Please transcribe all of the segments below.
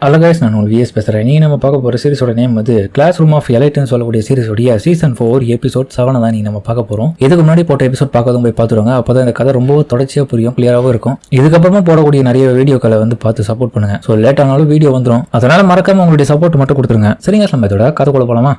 Hello guys, நான் ஒரு vs பேசுகிறேன். நீங்கள் நம்ம பார்க்க போகிற சீரிஸோட நேம் வந்து கிளாஸ் ரூம் ஆஃப் எலைட்னு சொல்லக்கூடிய சீரிஸோடைய சீசன் 4 எபிசோட் 7 தான் நீங்கள் நம்ம பார்க்க போகிறோம். இதுக்கு முன்னாடி போட்ட எபிசோட் பார்க்காதவங்க போய் பார்த்துருவாங்க. அப்போ தான் இந்த கதை ரொம்ப தொடர்ச்சியாக புரியும், கிளியராகவும் இருக்கும். இதுக்கப்புறமா போடக்கூடிய நிறைய வீடியோக்களை வந்து பார்த்து சப்போர்ட் பண்ணுங்க. ஸோ லேட் ஆனாலும் வீடியோ வந்துடும், அதனால மறக்காம உங்களுடைய சப்போர்ட் மட்டும் கொடுத்துருங்க. சரிங்க, நம்ம இதோட கதைக்குள்ள போலாமா?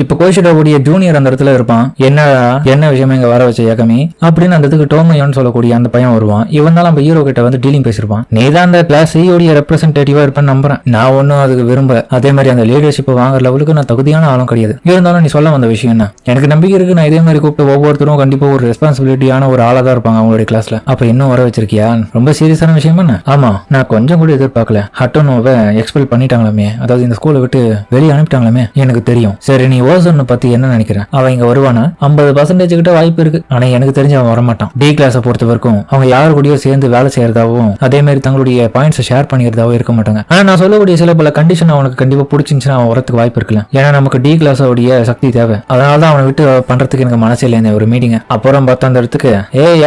இப்ப கோஷிடோடைய ஜூனியர் அந்த இடத்துல இருப்பான். என்ன விஷயமா இங்க வர வச்ச ஏகமி அப்படின்னு அந்த இடத்துக்கு டோமையோன்னு சொல்லக்கூடிய அந்த பையன் வருவான். இவன் தான் நம்ம ஹீரோ கிட்ட வந்து டீலிங் பேசிருப்பான். நீ தான் அந்த கிளாஸ் சியோடைய ரெப்ரஸன்டேட்டிவா இருப்பேன்னு நம்புறேன். நான் ஒன்னும் அதுக்கு விரும்பல. அதே மாதிரி அந்த லீடர்ஷிப் வாங்குற லெவலுக்கு நான் தகுதியான ஆளும் கிடையாது. இருந்தாலும் நீ சொல்ல வந்த விஷயம் என்ன? எனக்கு நம்பிக்கை இருக்கு. நான் இதே மாதிரி கூப்பிட்டு ஒவ்வொருத்தரும் கண்டிப்பா ஒரு ரெஸ்பான்சிபிலிட்டியான ஒரு ஆளா தான் இருப்பாங்க அவங்களுடைய கிளாஸ்ல. அப்புறம் இன்னும் வர வச்சிருக்கியா? ரொம்ப சீரியஸான விஷயம் என்ன? ஆமா, நான் கொஞ்சம் கூட எதிர்பார்க்கல. ஹட்டோனோவை எக்ஸ்பெல் பண்ணிட்டாங்களாமே, அதாவது இந்த ஸ்கூலை விட்டு வெளியே அனுப்பிட்டாங்களாமே. எனக்கு தெரியும். சரி, நீ ஓசோன் பத்தி என்ன நினைக்கிறேன்? அவன் இங்க வருவானா? 50% கிட்ட வாய்ப்பு இருக்கு. ஆனா எனக்கு தெரிஞ்சு அவன் வரமாட்டான். டி கிளாஸை பொறுத்த வரைக்கும் அவங்க யாரு கூடயோ சேர்ந்து வேலை செய்யறதாவும் அதே மாதிரி தங்களுடைய பாயிண்ட்ஸ் ஷேர் பண்ணிக்கிறதாவும் இருக்க மாட்டாங்க. ஆனா நான் சொல்லக்கூடிய சில பல கண்டிஷன் அவனுக்கு கண்டிப்பா பிடிச்சிருந்துச்சுன்னா அவன் வரதுக்கு வாய்ப்பு இருக்குல்ல. ஏன்னா நமக்கு டி கிளாஸோடைய சக்தி தேவை. அதனாலதான் அவனை விட்டு பண்றதுக்கு எனக்கு மனசே இல்லை ஒரு மீட்டிங். அப்புறம் பார்த்தா அந்த இடத்துக்கு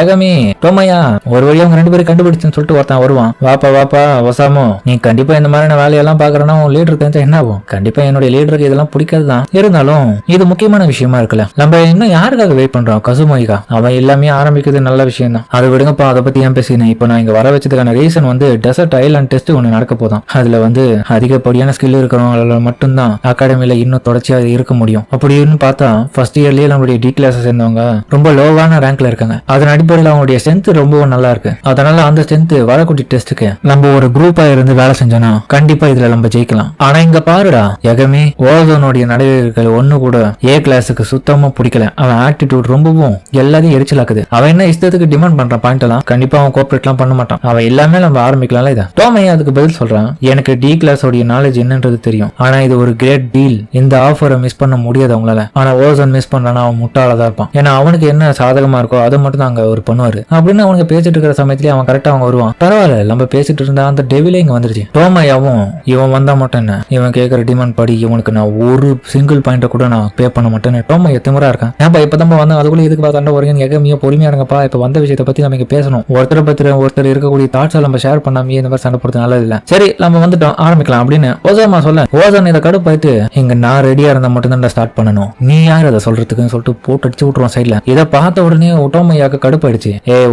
ஏகமி டோமையா ஒரு வழியா அவங்க 2 பேரும் கண்டுபிடிச்சுன்னு சொல்லிட்டு ஒருத்தன் வருவான். வாப்பா வசாமோ, நீ கண்டிப்பா இந்த மாதிரியான வேலையெல்லாம் பாக்குறேன்னா உன் லீடருக்கு தெரிஞ்சா என்ன ஆகும்? கண்டிப்பா என்னுடைய லீடருக்கு இதெல்லாம் பிடிக்காது தான். இருந்தாலும் இது முக்கியமான விஷயமா இருக்குல்ல. நம்ம இன்னும் யாருக்காக வெயிட் பண்றோம்? கசுமோய்கா. அவன் எல்லாமே ஆரம்பிக்கிறது நல்ல விஷயம் தான். அதை விடுங்கப்பா, அதை பத்தி ஏன் பேசினேன். இப்போ நான் இங்க வர வச்சதுக்கான ரீசன் வந்து டெசர்ட் ஐலாண்ட் டெஸ்ட் ஒண்ணு நடக்க போதான். அதுல வந்து அதிகப்படியான ஸ்கில் இருக்கிறவங்க மட்டும்தான் அகாடமியில இன்னும் தொடர்ச்சியா இருக்க முடியும். அப்படின்னு பார்த்தா ஃபர்ஸ்ட் இயர்லயே நம்மளுடைய டி கிளாஸ் சேர்ந்தவங்க ரொம்ப லோவான ரேங்க்ல இருக்காங்க. அதன் அடிப்படையில் அவங்களுடைய ஸ்ட்ரென்த் ரொம்ப நல்லா இருக்கு. அதனால அந்த ஸ்ட்ரென்த் வரக்கூடிய டெஸ்ட்டுக்கு நம்ம ஒரு குரூப்பா இருந்து வேலை செஞ்சோம்னா கண்டிப்பா இதுல நம்ம ஜெயிக்கலாம். ஆனா இங்க பாருடா யகமி, ஓசோனுடைய நடவடிக்கைகள் ஒண்ணு கூட ஏ கிளாஸுக்கு சுத்தமா பிடிக்கல. அவன் ஆட்டிடியூட் ரொம்பவும் எல்லாத்தையும் எரிச்சலாக்குது. அவன் என்ன இஷ்டத்துக்கு டிமாண்ட் பண்றான் பாயிண்ட் எல்லாம். கண்டிப்பா அவன் கோஆபரேட் எல்லாம் பண்ண மாட்டான். அவன் எல்லாமே நம்ம ஆரம்பிக்கலாம்ல. இதை டோமையா அதுக்கு பதில் சொல்றான். எனக்கு டி கிளாஸோடைய நாலேஜ் என்னன்றது தெரியும். ஆனா இது ஒரு கிரேட் டீல். இந்த ஆஃபரை மிஸ் பண்ண முடியாது அவங்களால. ஆனா ஓசோன் மிஸ் பண்றானா அவன் முட்டாளதான் இருப்பான். ஏன்னா அவனுக்கு என்ன சாதகமா இருக்கோ அதை மட்டும் தான் அங்க அவர் பண்ணுவாரு. அப்படின்னு அவனுக்கு பேசிட்டு இருக்கிற சமயத்திலேயே அவன் கரெக்டா அவங்க வருவான். பரவாயில்ல, நம்ம பேசிட்டு இருந்தா அந்த டெவிலே இங்க வந்துருச்சு. டோமையாவும் இவன் வந்தா மட்டும் என்ன, இவன் கேட்கிற டிமாண்ட் படி இவனுக்கு நான் ஒரு சிங்கிள் பாயிண்ட கூட நான் பே பண்ண மாட்டேன்னு டோமையா திமிரா இருக்கான். ஏன்பா இப்பதான் வந்தோம், அதுக்குள்ள இதுக்கு பார்த்தாண்ட வரீங்க? எகமியா பொறுமையா இருங்கப்பா. இப்ப வந்த விஷயத்தை பத்தி நம்ம இங்க பேசணும். ஒருத்தர் இருக்கக்கூடிய தாட்ஸை நம்ம ஷேர் பண்ணாமே இந்த மாதிரி சண்டை போடுறது நல்லது இல்ல. சரி, நம்ம வந்துட்டோம், ஆரம்பிக்கலாம் அப்படின்னு ஓசாமா சொல்ல. ஓசான் இதை கடுப்பாயிட்டு, இங்க நான் ரெடியா இருந்தா மட்டும் தான் ஸ்டார்ட் பண்ணணும், நீ யார் அதை சொல்றதுக்குன்னு சொல்லிட்டு போட்டு அடிச்சு விட்டுருவோம் சைட்ல. இதை பார்த்த உடனே டோமையாக்கு கடுப்பாயிடுச்சு.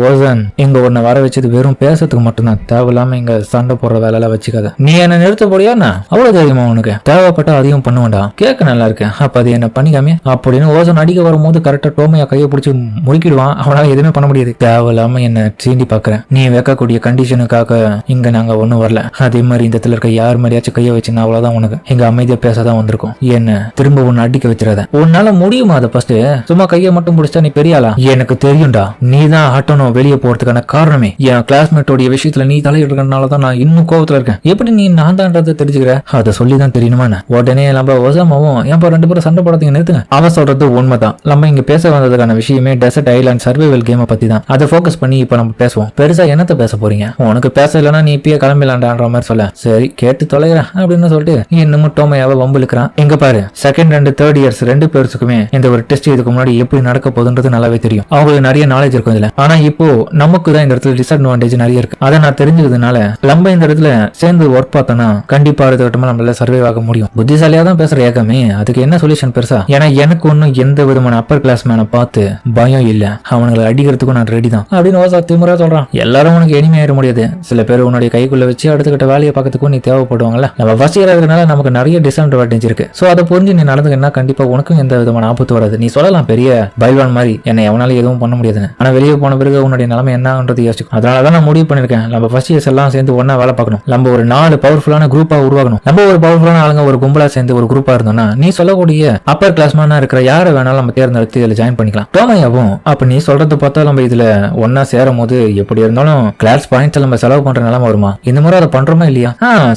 ஓசான், இங்க உன்னை வர வச்சது வெறும் பேசுறதுக்கு மட்டும்தான், தேவையில்லாம இங்க சண்டை போடுற வேலை எல்லாம் வச்சுக்காத. நீ என்ன நிறுத்த போடியா? அவ்வளவு தெரியுமா உனக்கு? தேவைப்பட்டா அதிகம் பண்ணுவேண்டா. கேட்க நல்லா இருக்கு, அப்ப அது என்ன பண்ணிக்காமே அப்படின்னு ஓசோன் அடிக்க வரும்போது கரெக்டா டோமையா கையை பிடிச்சி முறுக்கிடுவான். அவனால எதுவுமே பண்ண முடியாது. தேவையில்லாம என்ன சீண்டி பாக்குறேன். நீ வைக்கக்கூடிய கண்டிஷனுக்காக இங்க நாங்க ஒண்ணும் வரல. அதே மாதிரி இந்த இடத்துல இருக்க யார் மாதிரியாச்சும் கையை வச்சுன்னா அவ்வளவுதான் உனக்கு. இங்க அமைதியா பேசதான் வந்திருக்கும். என்ன திரும்ப ஒன்னு அடிக்க வச்சிடாத. உன்னால முடியுமா? அதை ஃபர்ஸ்ட் சும்மா கையை மட்டும் பிடிச்சா நீ பெரியாளா? எனக்கு தெரியும்டா, நீ தான் ஹட்டனோ வெளியே போறதுக்கான காரணமே. என் கிளாஸ்மேட்டோடைய விஷயத்துல நீ தலையிடுறதுனாலதான் நான் இன்னும் கோபத்துல இருக்கேன். எப்படி நீ நான் தான்ன்றதை தெரிஞ்சுக்கிற? அதை சொல்லிதான் தெரியுமா? உடனே நம்ம ஒசாமாவும் ஏன்பா 2 பேரும் சண்டை போடுறதுக்கு நிறுத்துங்க. அவன் சொல்றது உண்மைதான். நம்ம இங்க பேச வந்ததுக்கான விஷயமே டெசர்ட் ஐலாண்ட் சர்வைவல் கேமை பத்தி தான். அதை ஃபோக்கஸ் பண்ணி இப்ப நம்ம பேசுவோம். பெருசா என்னத்த பேச போறீங்க? உனக்கு பேச இல்லைன்னா நீ இப்பயே கிளம்பிலான்டான்ற மாதிரி சொல்ல. சரி, கேட்டு தொலைகிறேன் அப்படின்னு சொல்லிட்டு இன்னமும் டோமையாவை வம்பிழுக்கிறான். எங்க பாரு, செகண்ட் அண்ட் தேர்ட் இயர்ஸ் 2 பேருக்குமே இந்த ஒரு டெஸ்ட் இதுக்கு முன்னாடி எப்படி நடக்க போகுதுன்றது நல்லாவே தெரியும். அவங்களுக்கு நிறைய நாலேஜ் இருக்கும் இதுல. ஆனா இப்போ நமக்கு தான் இந்த இடத்துல டிஸ்அட்வான்டேஜ் நிறைய இருக்கு. அதை நான் தெரிஞ்சதுனால நம்ம இந்த இடத்துல சேர்ந்து ஒர்க் பார்த்தோம்னா கண்டிப்பா அடுத்த வட்டமா நம்மளால சர்வே ஆக முடியும். புத்திசாலியா தான் பேசுற ஏகமே, அதுக்கு என்ன சொல்யூஷன் பெருசா? ஏன்னா எனக்கு ஒன்னும் எந்த விதமான அப்பர் கிளாஸ் மேனை பார்த்து பயம் இல்ல. அவனுங்களை அடிக்கிறதுக்கும் நான் ரெடி தான் அப்படின்னு ஓசா திமுறா சொல்றான். எல்லாரும் உனக்கு எனிமே ஆயிட முடியாது. சில பேர் உன்னுடைய கைக்குள்ள வச்சு அடுத்துக்கிட்ட வேலையை பார்க்கறதுக்கும் நீ தேவைப்படுவாங்கல்ல. நம்ம ஃபர்ஸ்ட் இயர் இருக்கிறதுனால நமக்கு நிறைய டிஸ்அட்வான்டேஜ் இருக்கு. சோ அதை புரிஞ்சு நீ நடந்துக்கினா கண்டிப்பா உனக்கும் எந்த விதமான ஆபத்து வராது. நீ சொல்லலாம் பெரிய பைல்வான் மாதிரி என்னை எவனாலும் எதுவும் பண்ண முடியாதுன்னு. ஆனா வெளியே போன பிறகு உன்னுடைய நிலைமை என்னன்றது யோசிக்கும். அதனாலதான் நான் முடிவு பண்ணிருக்கேன், நம்ம ஃபர்ஸ்ட் இயர்ஸ் எல்லாம் சேர்ந்து ஒன்னா வேலை பார்க்கணும். நம்ம ஒரு 4 பவர்ஃபுல்லான குரூப்பா உருவாக்கணும். நம்ம ஒரு பவர்ஃபுல்லான ஆளுங்க ஒரு கும்பலா சேர்ந்து ஒரு குரூப்பா இருந்தோம்னா நீ சொல்லக்கூடிய அப்பர் கிளாஸ் மேனா இருக்கிற யாரை வேணாலும் நம்ம தேர்ந்தெடுத்து இதுல ஜாயின் பண்ணிக்கலாம். டோமையாவும் அப்ப நீ சொல்றது பார்த்தா நம்ம இதுல ஒன்னா சேரும் போது எப்படி இருந்தாலும் கிளாஸ் பாயிண்ட்ஸ் நம்ம செலவு பண்ற நிலைமை வருமா? இந்த முறை அதை பண்றோமா இல்லையா?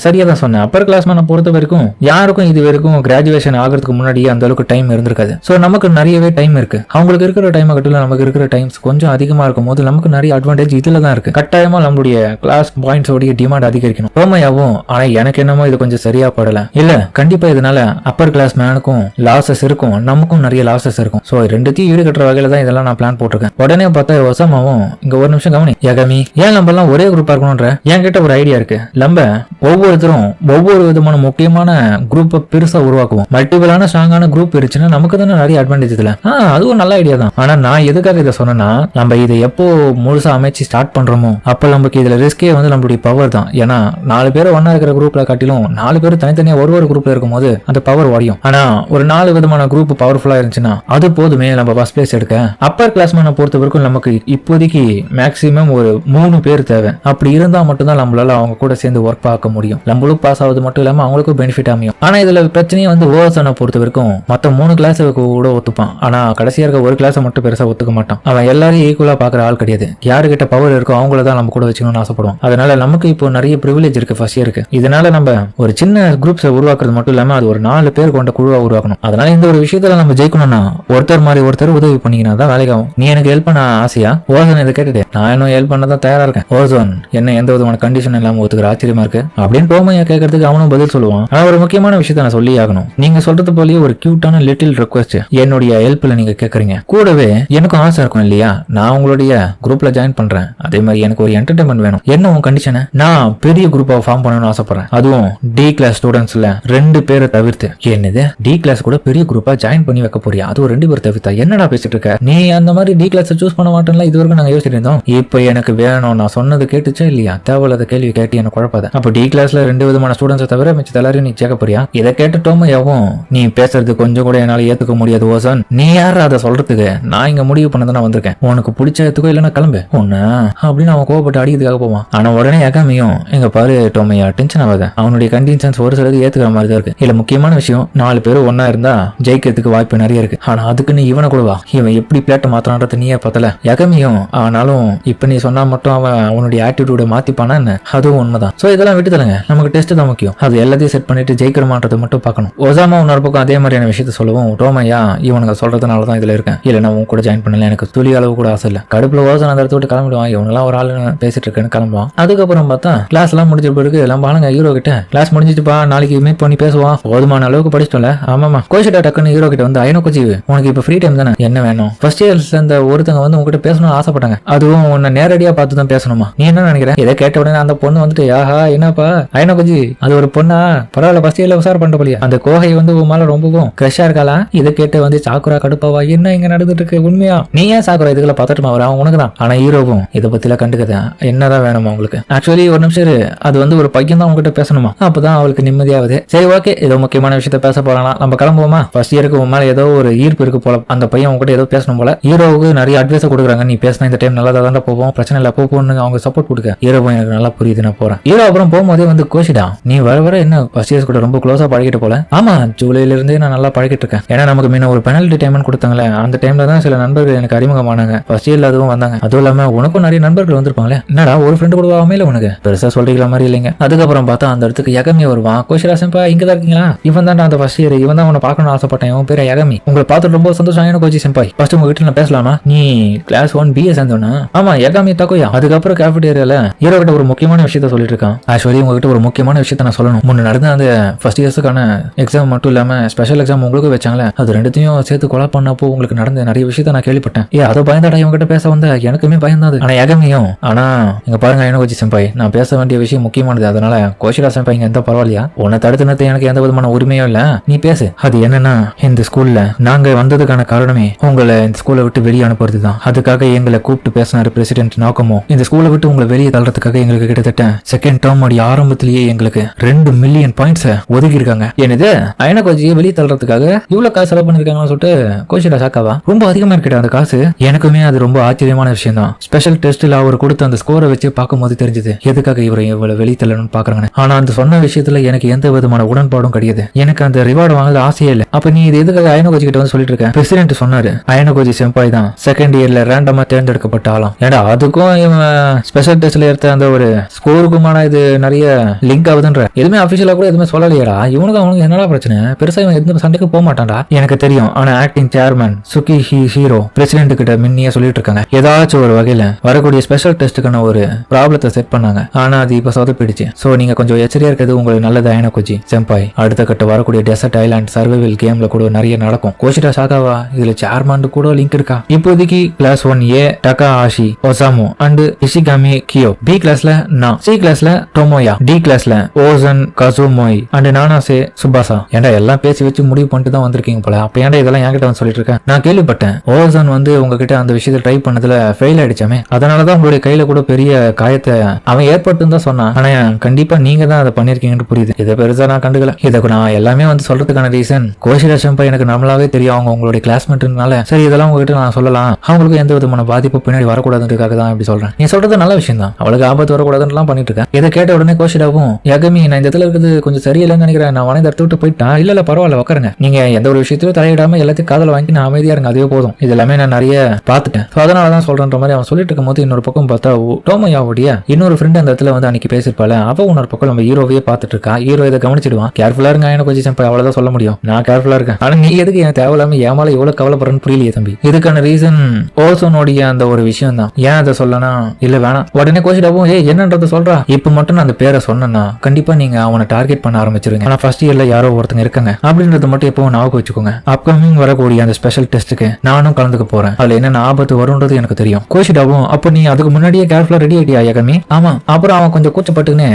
சரியா தான் சொன்னேன். அப்பர் கிளாஸ் மேனை பொறுத்த வரைக்கும் யாருக்கும் இது வரைக்கும் கிராஜுவேஷன் ஆகிறதுக்கு முன்னாடியே அந்த அளவுக்கு டைம் இருந்திருக்காது. சோ நமக்கு நிறையவே டைம் இருக்கு. அவங்களுக்கு இருக்கிற டைம் கட்டில நமக்கு இருக்கிற டைம்ஸ் கொஞ்சம் அதிகமா இருக்கும் போது நமக்கு நிறைய அட்வான்டேஜ் இதுல தான் இருக்கு. கட்டாயமா நம்மளுடைய கிளாஸ் பாயிண்ட்ஸ் உடைய டிமாண்ட் அதிகரிக்கணும். டோமையாவும் ஆனா எனக்கு என்னமோ இது கொஞ்சம் சரியா படல. இல்ல கண்டிப்பா இதனால அப்பர் கிளாஸ் மேனுக்கும் அவங்களுக்கும் லாசஸ் இருக்கும், நமக்கும் நிறைய லாசஸ் இருக்கும். சோ ரெண்டுத்தையும் ஈடு கட்டுற வகையில தான் இதெல்லாம் நான் பிளான் போட்டிருக்கேன். உடனே பார்த்தா ஒசாமாவும் இங்க ஒரு நிமிஷம் கவனி யகமி, ஏன் நம்ம எல்லாம் ஒரே குரூப்பா இருக்கணும்ன்ற என்கிட்ட ஒரு ஐடியா இருக்கு. நம்ம ஒவ்வொருத்தரும் ஒவ்வொரு விதமான முக்கியமான குரூப்பை பெருசா உருவாக்குவோம். மல்டிபிளான ஸ்ட்ராங்கான குரூப் இருந்துச்சுன்னா நமக்கு தானே நிறைய அட்வான்டேஜ் இதுல. அதுவும் நல்ல ஐடியா தான். ஆனா நான் எதுக்காக இதை சொன்னேன்னா, நம்ம இதை எப்போ முழுசா அமைச்சு ஸ்டார்ட் பண்றோமோ அப்ப நமக்கு இதுல ரிஸ்கே வந்து நம்மளுடைய பவர் தான். ஏன்னா 4 பேர் ஒன்னா இருக்கிற குரூப்ல காட்டிலும் 4 பேர் தனித்தனியா ஒரு குரூப்ல இருக்கும்போது அந்த பவர் உடையும். ஆனா ஒரு 4 விதமான குரூப் பவர்ஃபுல்லா இருந்துச்சுன்னா அது போதுமே நம்ம ஃபர்ஸ்ட் பிளேஸ் எடுக்க. அப்பர் கிளாஸ்மேனை பொறுத்த வரைக்கும் நமக்கு இப்போதைக்கு மேக்சிமம் ஒரு 3 பேர் தேவை. அப்படி இருந்தா மட்டும்தான் நம்மளால அவங்க கூட சேர்ந்து ஒர்க் பார்க்க முடியும். நம்மளும் பாஸ் ஆகுது மட்டும் இல்லாம அவங்களுக்கும் பெனிஃபிட் அமையும். ஆனா இதுல பிரச்சனையே வந்து ஓவர்சனை பொறுத்த வரைக்கும் மொத்த 3 கிளாஸ் கூட ஒத்துப்பான். ஆனா கடைசியா இருக்க ஒரு கிளாஸை மட்டும் பெருசா ஒத்துக்க மாட்டான். அவன் எல்லாரையும் ஈக்குவலா பாக்குற ஆள் கிடையாது. யாருக்கிட்ட பவர் இருக்கோ அவங்கள தான் நம்ம கூட வச்சுக்கணும்னு ஆசைப்படுவோம். அதனால நமக்கு இப்போ நிறைய பிரிவிலேஜ் இருக்கு ஃபர்ஸ்ட் இயருக்கு. இதனால நம்ம ஒரு சின்ன குரூப்ஸை உருவாக்குறது மட்டும் இல்லாம அது ஒரு 4 பேர் கொண்ட குழுவா உருவாக்கணும். அதனால இந்த ஒரு விஷயத்துல நம்ம ஜெயிக்கணும்னா ஒருத்தர் மாதிரி ஒருத்தர் உதவி பண்ணிக்கினா தான் வேலைக்காகும். நீ எனக்கு ஹெல்ப் பண்ண ஆசையா? ஓசன் இதை கேட்டுட்டு நான் இன்னும் ஹெல்ப் பண்ண தான் தயாரா இருக்கேன். ஓசன் என்ன எந்த விதமான கண்டிஷன் இல்லாம ஒத்துக்கிற ஆச்சரியமா இருக்கு அப்படின்னு டோமையா கேட்கறதுக்கு அவனும் பதில் சொல்லுவான். ஆனா ஒரு முக்கியமான விஷயத்த நான் சொல்லி ஆகணும். நீங்க சொல்றது போலயே ஒரு கியூட்டான லிட்டில் ரிக்வெஸ்ட் என்னுடைய ஹெல்ப்ல நீங்க கேக்குறீங்க. கூடவே எனக்கும் ஆசை இருக்கும் இல்லையா, நான் உங்களுடைய குரூப்ல ஜாயின் பண்றேன். அதே மாதிரி எனக்கு ஒரு என்டர்டைன்மெண்ட் வேணும். என்ன உன் கண்டிஷன்? நான் பெரிய குரூப்பா ஃபார்ம் பண்ணணும்னு ஆசைப்படுறேன். அதுவும் டி கிளாஸ் ஸ்டூடெண்ட்ஸ்ல 2 பேரை தவிர்த்து. என்னது டி கிளாஸ் கூட பெரிய குரூப்பா ஜாயின் பண்ணி வைக்க போறியா? அதுவும் 2 பேர் தவிர்த்தா? என்னடா பேசிட்டு இருக்க நீ? அந்த மாதிரி டி கிளாஸ் சூஸ் பண்ண மாட்டேன்ல இது வரைக்கும் நாங்க யோசிச்சுட்டு இருந்தோம். இப்ப எனக்கு வேணும். நான் சொன்னது கேட்டுச்சா இல்லையா? தேவையில்லாத கேள்வி கேட்டு எனக்கு குழப்பாத. அப்ப டி கிளாஸ்ல 2 விதமான ஸ்டூடெண்ட்ஸை தவிர மிச்ச எல்லாரையும் நீ சேர்க்க போறியா? இதை கேட்டுட்டோமையாவும் நீ பேசுறது கொஞ்சம் கூட என்னால ஏத்துக்க முடியாது ஓசன். நீ யாரு அதை சொல்றதுக்கு? நான் இங்க முடிவு பண்ணதான் வந்திருக்கேன். உனக்கு பிடிச்ச இடத்துக்கோ இல்லைன்னா கிளம்பு ஒண்ணு அப்படின்னு அவன் கோவப்பட்டு அடிக்கிறதுக்காக போவான். ஆனா உடனே யகாமியும் எங்க பாரு டோமையா டென்ஷன் ஆகாத. அவனுடைய கண்டிஷன்ஸ் ஒரு சிலருக்கு ஏத்துக்கிற மாதிரி தான் இருக்கு. இல்ல முக்கியமான விஷயம் 4 பேர் ஒன்னா இருந்தா ஜெயிக்கிறதுக்கு வாய்ப்பு நிறைய இருக்கு. ஆனா அதுக்கு நீ இவனை கூடவா? இவன் எப்படி பிளேட்டை மாத்திரான்றது நீயே பார்த்தல. யகமியும் ஆனாலும் இப்ப நீ சொன்னா மட்டும் அவன் அவனுடைய ஆட்டிடியூட மாத்திப்பானா என்ன? அதுவும் உண்மைதான். சோ இதெல்லாம் விட்டு தரங்க. நமக்கு டெஸ்ட் தான் முக்கியம். அது எல்லாத்தையும் செட் பண்ணிட்டு ஜெயிக்கிறமான்றதை மட்டும் பார்க்கணும். ஒசாமா இன்னொரு பக்கம் அதே மாதிரியான விஷயத்த சொல்லவும் டோமையா இவனுங்க சொல்றதுனாலதான் இதுல இருக்கேன். இல்ல நான் உன் கூட ஜாயின் பண்ணல. எனக்கு துளி அளவு கூட ஆசை இல்ல. கடுப்புல ஓசன் அந்த இடத்த விட்டு கிளம்பிடுவான். இவங்கெல்லாம் ஒரு ஆளு பேசிட்டு இருக்கேன்னு கிளம்புவான். அதுக்கப்புறம் பார்த்தா கிளாஸ் எல்லாம் முடிஞ்ச பிறகு எல்லாம் பாருங்க ஹீரோ கிட்ட கிளாஸ் முடிஞ்சிட்டுப்பா நாளைக்கு மீட் பண்ணி பேசுவான். போதுமான அளவுக்கு படிச்சிட்டோம்ல. ஆமாமா கோஷிட்டா டக்குன்னு ஹீரோ கிட்ட வந்து ஐநோ கோச்சி உனக்கு இப்ப ஃப்ரீ டைம் தானே, என்ன வேணும்? ஃபர்ஸ்ட் இயர்ஸ்ல இந்த ஒருத்தங்க வந்து உங்ககிட்ட பேசணும்னு ஆசைப்பட்டாங்க. அதுவும் உன்னை நேரடியா பார்த்து தான் பேசணுமா? நீ என்ன நினைக்கிற? இதை கேட்ட உடனே அந்த பொண்ணு வந்துட்டு ஆஹா என்னப்பா ஐநோ கோச்சி அது ஒரு பொண்ணா? பரவாயில்ல ஃபர்ஸ்ட் இயர்ல உசார் பண்ண போலியா? அந்த கோகை வந்து உன் மேல ரொம்பவும் கிரஷா இருக்காளா? இதை கேட்டு வந்து சாக்குரா கடுப்பாவா? என்ன இங்க நடந்துட்டு இருக்கு? உண்மையா நீ ஏன் சாக்குரா இதுக்குள்ள பார்த்துட்டு அவன் உனக்கு தான். ஆனா ஹீரோவும் இதை பத்திலாம் கண்டுக்கத என்னதான் வேணுமா உங்களுக்கு? ஆக்சுவலி ஒரு நிமிஷம் அது வந்து ஒரு பையன் தான் உங்ககிட்ட பேசணுமா? அப்பதான் அவளுக்கு நிம்மதியாவது. சரி ஓகே ஏதோ முக்கியமான விஷயத்த பேச போறாங்களா, நம்ம கிளம்புவோமா? ஃபர்ஸ்ட் இயருக்கு உன் மேல ஏதோ ஒரு ஈர்ப்பு இருக்கு போல. அந்த பையன் உங்ககிட்ட ஏதோ பேசணும் போல. ஹீரோவுக்கு நிறைய அட்வைஸ் கொடுக்குறாங்க. நீ பேசினா இந்த டைம் நல்லா தான் போவோம், பிரச்சனை இல்ல போன்னு அவங்க சப்போர்ட் கொடுக்க. ஹீரோவும் எனக்கு நல்லா புரியுது நான் போறேன். ஹீரோ அப்புறம் போகும்போதே வந்து கோஷிடா நீ வர என்ன ஃபர்ஸ்ட் இயர்ஸ் கூட ரொம்ப க்ளோஸா பழகிட்டு போல. ஆமா ஜூலைல இருந்தே நான் நல்லா பழகிட்டு இருக்கேன். ஏன்னா நமக்கு முன்ன ஒரு பெனல்டி டைம் கொடுத்தாங்களே அந்த டைம்ல தான் சில நண்பர்கள் எனக்கு அறிமுகமானாங்க. ஃபர்ஸ்ட் இயர்ல அதுவும் வந்தாங்க. அதுவும் இல்லாம உனக்கும் நிறைய நண்பர்கள் வந்திருப்பாங்களே. என்னடா ஒரு ஃப்ரெண்டு கூட அமையல உனக்கு? பெருசா சொல்றீங்களா மாதிரி இல்லைங்க. அதுக்கப்புறம் பார்த்தா அந்த இடத்துக்கு யகமி வருவான். கோஷிரா செம்பா இங்க தான் இருக்கீங்களா? இவன் தான் அந்த ஃபர்ஸ்ட் இயர். இவன் தான் உன்னை பார்க்கணும்னு ஆசைப்பட்டேன். இவன் பேர் யகமி. உங்களை பார்த்து ரொம்ப சந்தோஷம் கோச்சி செம்பாய். ஃபர்ஸ்ட் உங்க வீட்டுல நான் பேசலாமா? நீ கிளாஸ் 1 BS சேர்ந்தோன்னா? ஆமா யகாமி தக்கோயா. அதுக்கப்புறம் கேஃபிடேரியால ஹீரோ கிட்ட ஒரு முக்கியமான விஷயத்த சொல்லிட்டு இருக்கான். ஆக்சுவலி உங்ககிட்ட ஒரு முக்கியமான விஷயத்த நான் சொல்லணும். முன்ன நடந்த அந்த ஃபர்ஸ்ட் இயர்ஸுக்கான எக்ஸாம் மட்டும் இல்லாம ஸ்பெஷல் எக்ஸாம் உங்களுக்கு வச்சாங்களே அது ரெண்டுத்தையும் சேர்த்து கொலை பண்ணப்போ உங்களுக்கு நடந்த நிறைய விஷயத்த நான் கேள்விப்பட்டேன். அதை பயந்தாடா இவங்கிட்ட பேச வந்த எனக்குமே பயந்தாது. ஆனா யகமியும் ஆனா இங்க பாருங்க ஐநோகோச்சி செம்பாய் நான் பேச வேண்டிய விஷயம் முக்கியமானது. அதனால கோஷிரா செம்பாய் இங்க எந்த பரவாயில்லையா? உன்னை தடுத்து நிறுத்த எனக்கு எந்த விதமான உரிமையும் இல்ல. நீ பேசு. அது என்னன்னா இந்த ஸ்கூல்ல நாங்க வந்ததுக்கான காரணமே உங்களை இந்த ஸ்கூலை விட்டு வெளியே அனுப்புறதுதான். அதுக்காக எங்களை கூப்பிட்டு பேசினாரு பிரசிடென்ட் நாகமோ. இந்த ஸ்கூலை விட்டு உங்களை வெளியே தள்ளுறதுக்காக எங்களுக்கு கிட்டத்தட்ட செகண்ட் டேர்ம் ஆரம்பத்திலேயே எங்களுக்கு 2 மில்லியன் பாயிண்ட்ஸ் ஒதுக்கி இருக்காங்க. என்னது ஐநோகோச்சியை வெளியே தள்ளுறதுக்காக இவ்வளவு காசு செலவு பண்ணிருக்காங்கன்னு சொல்லிட்டு கோஷிரா சாக்காவா? ரொம்ப அதிகமா இருக்கட்டும் அந்த காசு. எனக்குமே அது ரொம்ப ஆச்சரியமான விஷயம் தான். ஸ்பெஷல் டெஸ்ட்ல அவர் கொடுத்த அந்த ஸ்கோரை வச்சு பார்க்கும்போது தெரிஞ்சது எதுக்காக இவரை இவ்வளவு வெளியே தள்ளணும்னு பாக்குறாங்க. ஆனா அந்த சொன்ன விஷயத்துல எனக்கு எந்த விதமான உடன்பாடும் கிடையாது. எனக்கு அந்த ரிவார்டு வாங்கல ஆசையே இல்லை. அப்ப நீ இது எதுக்காக ஐநோகோச்சி கிட்ட வந்து சொல்லிட்டு இருக்க? பிரசிடென்ட் சொன்னாரு ஐநோகோச்சி செம்பாய் தான் செகண்ட் இயர்ல ரேண்டமா தேர்ந்தெடுக்கப்பட்ட ஆளாம். ஏன்னா அதுக்கும் இவன் ஸ்பெஷல் டெஸ்ட்ல எடுத்த அந்த ஒரு ஸ்கோருக்குமான இது நிறைய லிங்க் ஆகுதுன்ற எதுவுமே அபிஷியலா கூட எதுவுமே சொல்லலையடா. இவனுக்கு அவனுக்கு என்னடா பிரச்சனை? பெருசா இவன் எந்த சண்டைக்கு போக மாட்டான்டா. எனக்கு தெரியும். ஆனா ஆக்டிங் சேர்மன் சுகி ஹீரோ பிரசிடென்ட் கிட்ட முன்னியே சொல்லிட்டு இருக்காங்க ஏதாச்சும் ஒரு வகையில வரக்கூடிய ஸ்பெஷல் டெஸ்ட்டுக்கான ஒரு ப்ராப்ளத்தை செட் பண்ணாங்க. ஆனா அது இப்ப சொதப்பிடுச்சு. சோ நீங்க கொஞ்சம் எச்சரியா இருக்கிறது உங்களுக்கு நல்லது ஐநோகோச்சி செம்பாய். அடுத்த கட்ட வரக்கூடிய டெசர்ட் ஐலாண்ட் அண்ட் சர்வைவல் கேம்ல கூட நிறைய நடக்கும். கோஷிடா சாகாவா இதுல சேர்மன் கூட லிங்க் இருக்கா? இப்போதைக்கு class 1A Taka Ashi Osamu and Ishikami Kyo, B கிளாஸ்ல நான், சி கிளாஸ்ல டோமோயா, டி கிளாஸ்ல Osan Kazumoi and Nanase Tsubasa. ஏன்டா எல்லாம் பேசி வச்சு முடிவு பண்ணிட்டு தான் வந்திருக்கீங்க போல. அப்ப ஏன்டா இதெல்லாம் என்கிட்ட வந்து சொல்லிட்டு இருக்கேன்? நான் கேள்விப்பட்டேன் ஓசன் வந்து உங்ககிட்ட அந்த விஷயத்தை ட்ரை பண்ணதுல ஃபெயில் ஆயிடுச்சாமே, அதனாலதான் உங்களுடைய கையில கூட பெரிய காயத்தை அவன் ஏற்பட்டு தான் சொன்னான். ஆனா கண்டிப்பா நீங்க தான் அதை பண்ணிருக்கீங்கன்னு புரியுது. இதை பெருசா நான் கண்டுக்கல. இதை நான் எல்லாமே வந்து சொல்றதுக்கான ரீசன் கோஷிடா செம்பை எனக்கு நம்மளாவே தெரியும், அவங்க உங்களுடைய கிளாஸ்மேட்னால சரி இதெல்லாம் உங்ககிட்ட நான் சொல்லலாம், அவங்களுக்கு எந்த விதமான பாதிப்பு பின்னாடி வரக்கூடாதுன்றதுக்காக தான் அப்படி சொல்றேன். நீ சொல்றது நல்ல விஷயம் தான், அவளுக்கு ஆபத்து வரக்கூடாதுன்னு பண்ணிட்டு இருக்கேன். இதை கேட்ட உடனே கோஷிடாவும் யகமி நான் இந்த இடத்துல இருக்கிறது கொஞ்சம் சரியில்லைன்னு நினைக்கிறேன், நான் வனை இடத்து விட்டு போயிட்டான். இல்ல பரவாயில்ல உட்காருங்க, நீங்க எந்த ஒரு விஷயத்தையும் தலையிடாம எல்லாத்தையும் காதல வாங்கி நான் அமைதியா இருங்க, அதுவே போதும். இது எல்லாமே நான் நிறைய பாத்துட்டேன், அதனாலதான் சொல்றேன்ற மாதிரி அவன் சொல்லிட்டு இருக்கும் போது இன்னொரு பக்கம் பார்த்தா டோமோயாவுடைய இன்னொரு ஃப்ரெண்ட் அந்த இடத்துல வந்து அன்னைக்கு பேசிருப்பால, அவ இன்னொரு பக்கம் நம்ம ஹீரோவையே பாத்துட்டு இருக்கா. ஹீரோ இதை கவனிச்சிடுவான். கேர்ஃபுல்லா இருங்க எனக்கு கொஞ்சம் செம்பை, அவ்வளவுதான் சொல்ல முடியும். நான் கேர்ஃபுல்லா இருக்கேன். ஆனா நீ எதுக்கு என் தேவையில்லாம ஏமால எவ்வளவு கவலைப்படுறேன்னு புரியலையே தம்பி. இதுக்கான ரீசன் ஓசோனுடைய அந்த ஒரு விஷயம் தான். ஏன் அதை சொல்லனா இல்ல வேணாம். உடனே கோச்சிடாவும் என்னன்றத சொல்றா. இப்ப மட்டும் நான் அந்த பேரை சொன்னா கண்டிப்பா நீங்க அவனை டார்கெட் பண்ண ஆரம்பிச்சிருங்க. ஆனா ஃபர்ஸ்ட் இயர்ல யாரோ ஒருத்தங்க இருக்காங்க அப்படின்றத மட்டும் எப்பவும் ஞாபகம் வச்சுக்கோங்க. அப்கமிங் வரக்கூடிய அந்த ஸ்பெஷல் டெஸ்ட்டுக்கு நானும் கலந்துக்க போறேன். அதுல என்ன ஆபத்து வரும்ன்றது எனக்கு தெரியும். கோச்சிடாவும் அப்ப நீ அதுக்கு முன்னாடியே கேர்ஃபுல்லா ரெடி ஆயிட்டியா யகமி? ஆமா. அப்புறம் அவன் கொஞ்சம் கூச்சப்பட்டுன்னு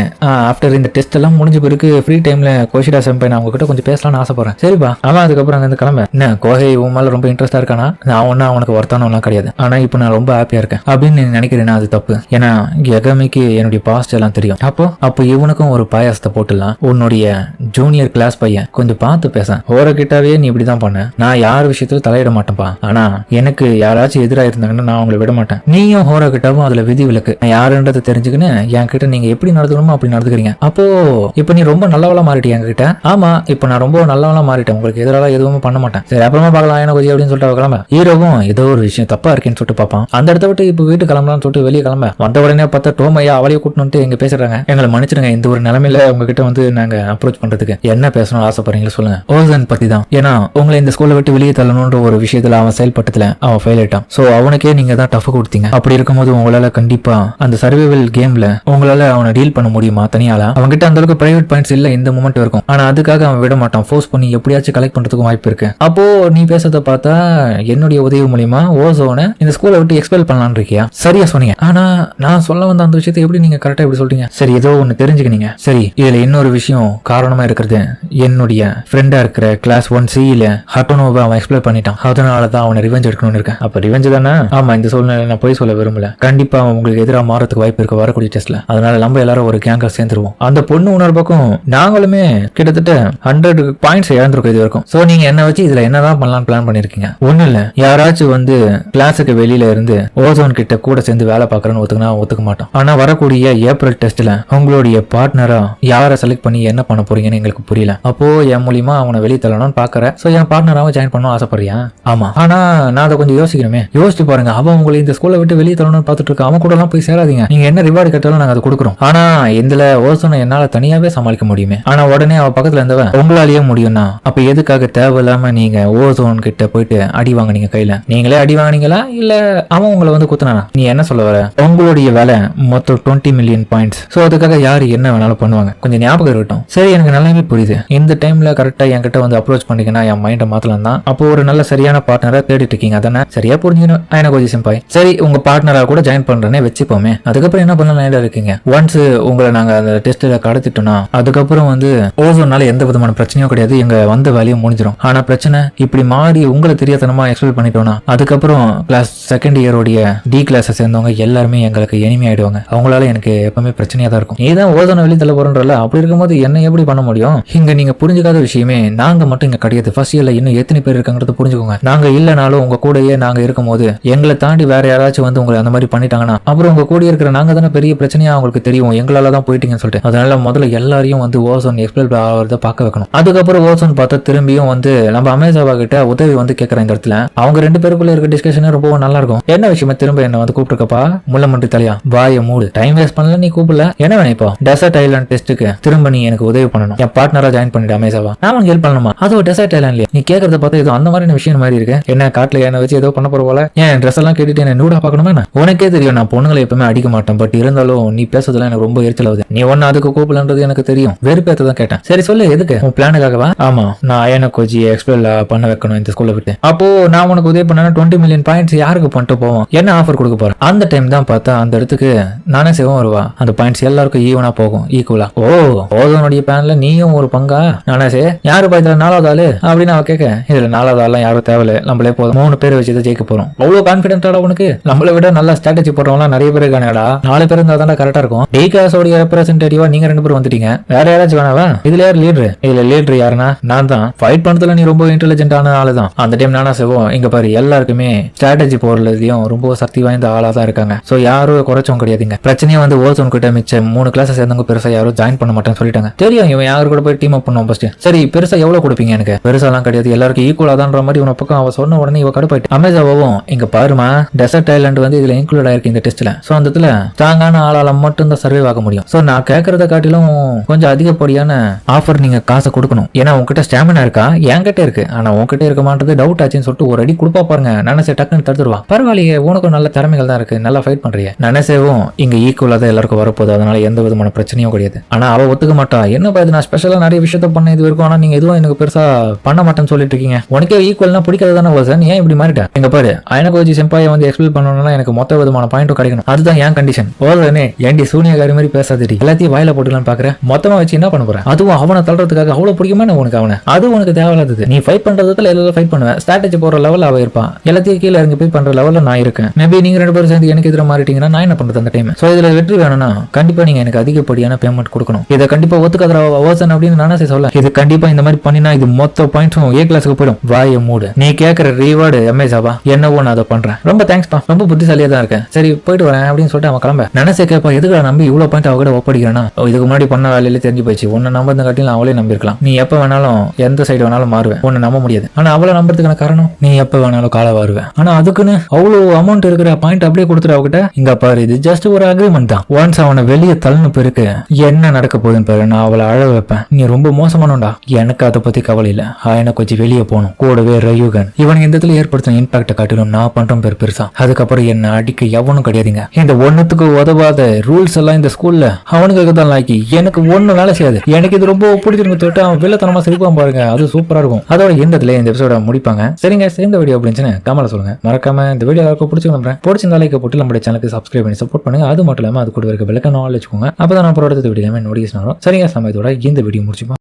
ஆஃப்டர் இந்த டெஸ்ட் எல்லாம் முடிஞ்ச பிறகு ஃப்ரீ டைம்ல கோஷிடா செம்பை நான் உங்ககிட்ட கொஞ்சம் பேசலாம்னு ஆசைப்படுறேன். சரிப்பா. அவன் அதுக்கப்புறம் அங்க கிளம்ப. என்ன கோஹை உன் மேல ரொம்ப இன்ட்ரெஸ்டா இருக்கானா? நான் ஒன்னும் அவனுக்கு ஒருத்தானவெல்லாம் கிடையாது. ஆனா இப்ப நான் ரொம்ப ஹாப்பியா இருக்கேன் அப்படின்னு நீ நினைக்கிறேன்னா அது தப்பு. ஏன்னா யகமிக்கு என்னுடைய பாஸ்ட் எல்லாம் தெரியும். அப்போ இவனுக்கும் ஒரு பாயாசத்தை போட்டுலாம். உன்னுடைய ஜூனியர் கிளாஸ் பையன் கொஞ்சம் பார்த்து பேச. ஓர கிட்டாவே நீ இப்படிதான் பண்ண. நான் யார் விஷயத்துல தலையிட மாட்டேன்ப்பா. ஆனா எனக்கு யாராச்சும் எதிராக இருந்தாங்கன்னா நான் அவங்களை விட மாட்டேன். நீயும் ஹோரா கிட்டாவும் அதுல விதி விலக்கு. நான் யாருன்றதை தெரிஞ்சுக்கின்னு என் கிட்ட நீங்க எப்படி நடந்துக்கணுமோ அப்படி நடந்துக்கிறீங்க. அப்போ இப்ப நீ ரொம்ப நல்லவளா மாறிட்டியா என்கிட்ட? ஆமா, இப்ப நான் ரொம்ப நல்லவளா மாறிட்டேன். உங்களுக்கு எதிராக எதுவுமே பண்ண மாட்டேன். சரி அப்புறமா பார்க்கலாம் என்ன கொஞ்சம் அப்படின்னு சொல்லிட்டு கிளம்ப. ஹீரோவும் ஏதோ ஒரு விஷயம் தப்பா இருக்கேன்னு சொல்லிட்டு பார்ப்பான். அந்த இடத்த விட்டு இப்ப வீட்டு கிளம்பலாம்னு சொல்லிட்டு வெளியே கிளம்ப. வந்த உடனே பார்த்தா டோமையா அவளையும் கூட்டணும்ட்டு எங்க பேசுறாங்க. எங்களை மன்னிச்சிடுங்க, இந்த ஒரு நிலைமையில உங்ககிட்ட வந்து நாங்க அப்ரோச் பண்றதுக்கு என்ன பேசணும் ஆசைப்படுறீங்களா சொல்லுங்க. ஓசன் பத்தி தான். ஏன்னா உங்களை இந்த ஸ்கூல்ல விட்டு வெளியே தள்ளணும்ன்ற ஒரு விஷயத்துல அவன் செயல்பட்டதுல அவன் ஃபெயில் ஆயிட்டான். சோ அவனுக்கே நீங்க தான் டஃப் கொடுத்தீங்க. அப்படி இருக்கும்போது உங்களால கண்டிப்பா அந்த சர்வைவல் கேம்ல உங்களால அவனை டீல் பண்ண முடியுமா தனியால? அவன்கிட்ட அந்த அளவுக்கு பிரைவேட் பாயிண்ட்ஸ் இல்ல இந்த மூமெண்ட் இருக்கும். ஆனா அதுக்காக அவன் விட மாட்டான். ஃபோர்ஸ் பண்ணி எப்படியாச்சும் கலெக்ட் பண்றதுக்கும் வாய்ப்பு இருக்கு. அப்போ நீ பேசுறத பார்த்தா என்னுடைய உதவி மூலியமா ஓசோனை இந்த ஸ்கூலை விட்டு எக்ஸ்பெல் பண்ணலான்னு இருக்கியா? சரியா சொன்னீங்க. ஆனா நான் சொல்ல வந்த அந்த விஷயத்தை எப்படி நீங்க கரெக்டா இப்படி சொல்றீங்க? சரி ஏதோ ஒன்னு தெரிஞ்சுக்கினீங்க. சரி இதுல இன்னொரு விஷயம் காரணமா இருக்கிறது என்னுடைய ஃப்ரெண்டா இருக்கிற கிளாஸ் 1Cல ஹட்டோனோவை அவன் எக்ஸ்பிளைன் பண்ணிட்டான். அதனாலதான் அவனை ரிவெஞ்ச் எடுக்கணும்னு இருக்கேன். அப்ப ரிவெஞ்ச் தானே? ஆமா, இந்த சூழ்நிலை நான் போய் சொல்ல விரும்பல. கண்டிப்பா அவன் உங்களுக்கு எதிராக மாறதுக்கு வாய்ப்பு இருக்கு வரக்கூடிய டெஸ்ட்ல. அதனால நம்ம எல்லாரும் ஒரு கேங்கா சேர்ந்துருவோம். அந்த பொண்ணு உணர் பக்கம் நாங்களுமே கிட்டத்தட்ட 100 பாயிண்ட்ஸ் இழந்திருக்கோம் இது வரைக்கும். சோ நீங்க என்ன வச்சு இதுல என்னதான் பண்ணலாம் பிளான் பண்ணிருக்கீங்க? ஒண்ணு இல்ல, யாராச்சும் வந்து கிளாஸுக்கு வெளியில இருந்து ஓசோன் கிட்ட கூட சேர்ந்து வேலை பாக்குறேன்னு ஒத்துக்க மாட்டோம். ஆனா வரக்கூடிய ஏப்ரல் டெஸ்ட்ல உங்களுடைய பார்ட்னரா யாரை செலக்ட் பண்ணி என்ன பண்ண போறீங்கன்னு எங்களுக்கு புரியல. அப்போ என் மூலியமா அவனை வெளியே தள்ளணும்னு பாக்குறேன். சோ என் பார்ட்னராவும் ஜாயின் பண்ணணும் ஆசைப்படுறியா? ஆமா. ஆனா நான் அதை கொஞ்சம் யோசிக்கணுமே. யோசிச்சு பாருங்க, அவன் உங்களை இந்த ஸ்கூலை விட்டு வெளியே தள்ளணும்னு பாத்துட்டு இருக்க. அவன் கூட எல்லாம் போய் சேராதீங்க. நீங்க என்ன ரிவார்டு கேட்டாலும் நாங்க அதை கொடுக்குறோம். ஆனா இதுல ஓசோனை என்னால தனியாவே சமாளிக்க முடியுமே. ஆனா உடனே அவ பக்கத்துல இருந்தவன் உங்களாலேயே முடியும்னா அப்ப எதுக்காக தேவையில்லாம நீங்க ஓசோன் கிட்ட போயிட்டு அடி வாங்கினீங்க? கையில நீங்களே அடி வாங்கினீங்களா இல்ல அவன் உங்களை வந்து குத்துனானா? நீ என்ன சொல்ல வர? உங்களுடைய வேலை மொத்தம் 20 மில்லியன் பாயிண்ட்ஸ். சோ அதுக்காக யாரு என்ன வேணாலும் பண்ணுவாங்க. கொஞ்சம் ஞாபகம் இருக்கட்டும். சரி எனக்கு நல்லாவே புரியுது. இந்த டைம்ல கரெக்டா என்கிட்ட வந்து அப்ரோச் பண்ணீங்கன்னா என் மைண்டை மாத்தலாம் தான். அப்போ ஒரு நல்ல சரியான பார்ட்னரா தேடிட்டு இருக்கீங்க அதானே? சரியா புரிஞ்சுக்கணும். எனக்கு கொஞ்சம் சிம்பாய். சரி உங்க பார்ட்னரா கூட ஜாயின் பண்றேன்னு வச்சுப்போமே. அதுக்கப்புறம் என்ன பண்ணலாம் இருக்கீங்க? ஒன்ஸ் உங்களை நாங்க அந்த டெஸ்ட்ல கடத்திட்டோம்னா அதுக்கப்புறம் வந்து ஓசோனால எந்த விதமான பிரச்சனையும் கிடையாது. எங்க வந்த வேலையும் முடிஞ்சிடும். ஆனா பிரச்சனை இப்படி மாறி உங்களை தெரியாதனமா எக்ஸ்பிளைன் பண்ணிட்டோம்னா அதுக்கப்புறம் கிளாஸ் செகண்ட் இயரோடைய டி கிளாஸை சேர்ந்தவங்க எல்லாருமே எங்களுக்கு எனிமி ஆயிடுவாங்க. அவங்களால எனக்கு எப்பவுமே பிரச்சனையா தான் இருக்கும். நீதான் ஓசோனை வெளியே தள்ள போறன்றல. அப்படி இருக்கும்போது என்ன எப்படி பண்ண முடியும்? இங்க நீங்க புரிஞ்சுக்காத விஷயமே நாங்க மட்டும் இங்க கிடையாது. ஃபர்ஸ்ட் இயர்ல இன்னும் எத்தனை பேர் இருக்காங்கிறத புரிஞ்சுக்கோங்க. நாங்க இல்லனாலும் உங்க கூடயே நாங்க இருக்கும் போது எங்களை தாண்டி வேற யாராச்சும் வந்து உங்களை அந்த மாதிரி பண்ணிட்டாங்கன்னா அப்புறம் உங்க கூட இருக்கிற நாங்க தானே பெரிய பிரச்சனையா அவங்களுக்கு தெரியும். எங்களால தான் போயிட்டீங்கன்னு சொல்லிட்டு. அதனால முதல்ல எல்லாரையும் வந்து ஓசோன் எக்ஸ்பிளைன் ஆகிறத பார்க்க வைக்கணும். அதுக்கப்புறம் ஓசோன் பார்த்தா திரும்பியும் வந்து நம்ம அமேசாவா கிட்ட உதவி வந்து கேட்கற இந்த இடத்துல அவங்க 2 பேருக்குள்ள இருக்க டிஸ்கஷன் ரொம்ப நல்லா இருக்கும். என்ன விஷயமா திரும்ப என்ன வந்து கூப்பிட்டுருக்கப்பா? முள்ளமன்றி தலையா வாய மூடு. டைம் வேஸ்ட் பண்ணல, நீ கூப்பிடல. என்ன வேணும் இப்போ? டெசர்ட் ஐலாண்ட் டெஸ்ட்டுக்கு திரும்ப நீ எனக்கு உதவி பண்ணணும். என் பார்ட்னரா ஜாயின் பண்ணிட்டு அமேசாவா நான் ஹெல்ப் பண்ணணுமா? அது டெசர்ட் ஐலாண்ட்லயே நீ கேட்கறத பார்த்தா ஏதோ அந்த மாதிரி விஷயம் மாதிரி இருக்கு. என்ன காட்டுல என்ன வச்சு ஏதோ பண்ண போற போல? ஏன் ட்ரெஸ் எல்லாம் கேட்டுட்டு என்ன நூடா பாக்கணுமா? உனக்கே தெரியும் நான் பொண்ணுங்களை எப்பவுமே அடிக்க மாட்டேன். பட் இருந்தாலும் நீ பேசுறதுல எனக்கு ரொம்ப எரிச்சல் ஆகுது. நீ ஒன்னு அதுக்கு கூப்பிடலன்றது எனக்கு தெரியும். வெறுப்பேத்த தான் கேட்டேன். சரி சொல்லு எதுக்கு? உன் பிளானுக்காகவா ஆமா நான் அயன கோஜி எக்ஸ்பிளர் பண்ண வைக்கணும் இந்த ஸ்கூல்ல விட்டு. அப்போ நான் உனக்கு உதவி பண்ணா 20 மில்லியன் பாயிண்ட்ஸ் யாருக்கு பண்ணிட்டு போவோம், என்ன ஆஃபர் கொடுக்க போறேன். அந்த டைம் தான் பார்த்தா அந்த இடத்துக்கு நானே சேவும் வருவா. அந்த பாயிண்ட்ஸ் எல்லாருக்கும் ஈவனா போகும், ஈக்குவலா. ஓதனுடைய பிளான்ல நீயும் ஒரு பங்கா? நானே சே யாரு பாய்த்துல 4வது ஆளு அப்படின்னு அவ கேட்க, இதுல 4வது ஆள் யாரும் தேவையில்ல, நம்மளே போதும், 3 பேர் வச்சு ஜெயிக்க போறோம். அவ்வளவு கான்பிடென்டா உனக்கு? நம்மளை விட நல்லா ஸ்ட்ராட்டஜி போடுறவங்க நிறைய பேர் இருக்கானடா. 4 பேர் இருந்தா தான் கரெக்டா இருக்கும். டி கிளாஸோட ரெப்ரசன்டேட்டிவா நீங்க 2 பேர் வந்துட்டீங்க, வேற யாராச்சும் வேணாவா? இதுல யார் லீடர்? இதுல லீடர் யாருன்னா நான் தான். ஃபைட் பண்றதுல நீ ரொம்ப இன்டெலிஜென்டான ஆளு தான். அந்த டைம் நானா செய்வோம். இங்க பாரு, எல்லாருக்குமே ஸ்ட்ராட்டஜி போடுறதுலயும் ரொம்ப சக்தி வாய்ந்த ஆளா தான் இருக்காங்க. சோ யாரும் குறைச்சவங்க கிடையாதுங்க. பிரச்சனையே வந்து ஓசோன் கிட்ட மிச்சம் 3 கிளாஸ் சேர்ந்தவங்க பெருசா யாரும் ஜாயின் பண்ண மாட்டேன்னு சொல்லிட்டாங்க. தெரியும் இவன் யாரு கூட போய் டீம் அப் பண்ணுவோம் ஃபர்ஸ்ட். சரி பெருசா எவ்வளவு கொடுப்பீங்க? எனக்கு பெருசாலாம் கிடையாது, எல்லாருக்கும் ஈக்குவலா தான்ற மாதிரி உன பக்கம் அவ சொன்ன உடனே இவ கடுப்பாயிட்டு அமேசாவும் இங்க பாருமா, டெசர்ட் ஐலாண்ட் வந்து இதுல இன்க்ளூட் ஆயிருக்கு இந்த டெஸ்ட்ல. சோ அந்த இடத்துல ஸ்ட்ராங்கான ஆளால மட்டும் தான் சர்வே ஆக முடியும். சோ நான் கேட்கறத காட்டிலும் கொஞ்சம் அதிகப்படியான ஆஃபர் நீங்க காசை கொடுக்கணும். ஏன்னா உங்ககிட்ட ஸ்டாமினா இருக்கா? என்கிட்ட இருக்கு, ஆனா உங்ககிட்ட இருக்க மாட்டது டவுட் ஆச்சுன்னு சொல்லிட்டு ஒரு அடி கொடுப்பா பாருங்க. நனசே டக்குன்னு தடுத்துருவா. பரவாயில்லையே, உனக்கும் நல்ல திறமைகள் தான் இருக்கு, நல்லா ஃபைட் பண்றீங்க. நனசேவும் இங்க ஈக்குவலா தான் எல்லாருக்கும் வரப்போகுது, அதனால எந்த விதமான பிரச்சனையும் கிடையாது. ஆனா அவ ஒத்துக்க மாட்டா. என்ன பாது, நான் ஸ்பெஷலா நிறைய விஷயத்த பண்ண இது இருக்கும், ஆனா நீங்க எதுவும் எனக்கு பெருசா பண்ண மாட்டேன்னு சொல்லிட்டு இருக்கீங்க. உனக்கே ஈக்குவல்னா பிடிக்காது தானே ஓசன், ஏன் இப்படி மாறிட்டா? எங்க பாரு, அயனகோஜி செம்பாயை வந்து எக்ஸ்பிளைன் பண்ணணும்னா எனக்கு மொத்த விதமான பாயிண்ட்டும் கிடைக்கணும், அதுதான் என் கண்டிஷன். ஓசனே ஏண்டி சூனியக்காரி மாதிரி பேசாதடி, எல்லாத்தையும் வாயில போட்டுக்கலாம்னு பாக்குறேன். மொத்தமா வச்சு என்ன பண்ண போறேன்? அதுவும் அவனை தள்ளுறதுக்காக அவ்வளவு பிடிக்குமா உனக்கு? அவனை அது உனக்கு தேவையில்லாதது. நீ ஃபைட் பண்றதுல எல்லாரும் ஃபைட் பண்ணுவேன், ஸ்ட்ராட்டஜி போற லெவல் அவ இருப்பான், எல்லாத்தையும் கீழே இறங்கி போய் பண்ற லெவல்ல நான் இருக்கேன். மேபி நீங்க 2 பேரும் சேர்ந்து எனக்கு எதிராக மாறிட்டீங்கன்னா நான் என்ன பண்றது அந்த டைம்? சோ இதுல வெற்றி வேணும்னா கண்டிப்பா நீங்க எனக்கு அதிகப்படியான பேமெண்ட் கொடுக்கணும். இதை கண்டிப்பா ஒத்துக்காத ஓசன் அப்படின்னு நானே சொல்ல. இது கண்டிப்பா இந்த மாதிரி பண்ணினா இது மொத்த பாயிண்ட்ஸும் ஏ கிளாஸுக்கு போயிடும். வாய மூடு. நீ கேட்கற ரிவார்டு அமேசாவா என்னவோ நான் அதை பண்றேன். ரொம்ப தேங்க்ஸ் பா, ரொம்ப புத்திசாலியா தான் இருக்கேன். சரி போயிட்டு வரேன் அப்படின்னு சொல்லிட்டு அவன் கிளம்ப. நினைச்சே கேப்பா, எதுக்கு நம்பி இவ்வளவு பாயிண்ட் அவகிட்ட ஒப்படைக்கிறேன்னா, இதுக்கு முன்னாடி பண்ண வேலையில தெரிஞ்சு போயிடுச்சு. உன்னை நம்பந்த காட்டிலும் அவளே நம்பிருக்கலாம். நீ எப்ப வேணாலும் எந்த சைடு வேணாலும் மாறுவேன், உன்னை நம்ப முடியாது. ஆனா அவளை நம்புறதுக்கான காரணம் நீ எப்ப வேணாலும் கால வருவேன். ஆனா அதுக்குன்னு அவ்வளவு அமௌண்ட் இருக்கிற பாயிண்ட் அப்படியே கொடுத்துட்டு அவகிட்ட. இங்க பாரு, இது ஜஸ்ட் ஒரு அக்ரிமெண்ட் தான். ஒன்ஸ் அவனை வெளியே தள்ளுன பிறகு என்ன நடக்க போகுதுன்னு பாரு. நான் அவளை அழ வைப்பேன். நீ ரொம்ப மோசமானோண்டா. எனக்கு அதை பத்தி கவலை இல்ல. எனக்கு கொஞ்சம் வெளியே போகணும். கூடவே ரயுகன் இவனுக்கு இந்த இடத்துல ஏற்படுத்தின இம்பாக்ட காட்டிலும் நான் பண்றேன் பேர் பெருசா. அதுக்கப்புறம் என்ன அடிக்க எவனும் கிடையாதுங்க. இந்த ஒண்ணுத்துக்கு உதவாத ரூல்ஸ் எல்லாம் இந்த ஸ்கூல்ல அவனுக்கு தான் லாக்கி. எனக்கு ஒண்ணு வேலை செய்யாது. எனக்கு இது ரொம்ப பிடிச்சிருக்கு. தொட்டு அவன் வில்லத்தனமா சிரிப்பான் பாருங்க, அது சூப்பரா இருக்கும். அதோட இந்த எபிசோட முடிப்பாங்க. சரிங்க, சேர்ந்த வீடியோ அப்படின்னு கமெண்ட்ல சொல்லுங்க. மறக்காம இந்த வீடியோ எல்லாருக்கும் பிடிச்சிருந்தா லைக் போட்டு நம்மளுடைய சேனலுக்கு சப்ஸ்கிரைப் பண்ணி சப்போர்ட் பண்ணுங்க. அது மட்டும் இல்லாம அது கூட இருக்க பெல்லைக்கான ஆல் வச்சுக்கோங்க. அப்பதான் நான் அடுத்த வீடியோ நோட்டிஃபிகேஷன் வரும். சரிங்க, சமயத்தோட இந்த வீடியோ முடிச்சுப்போம்.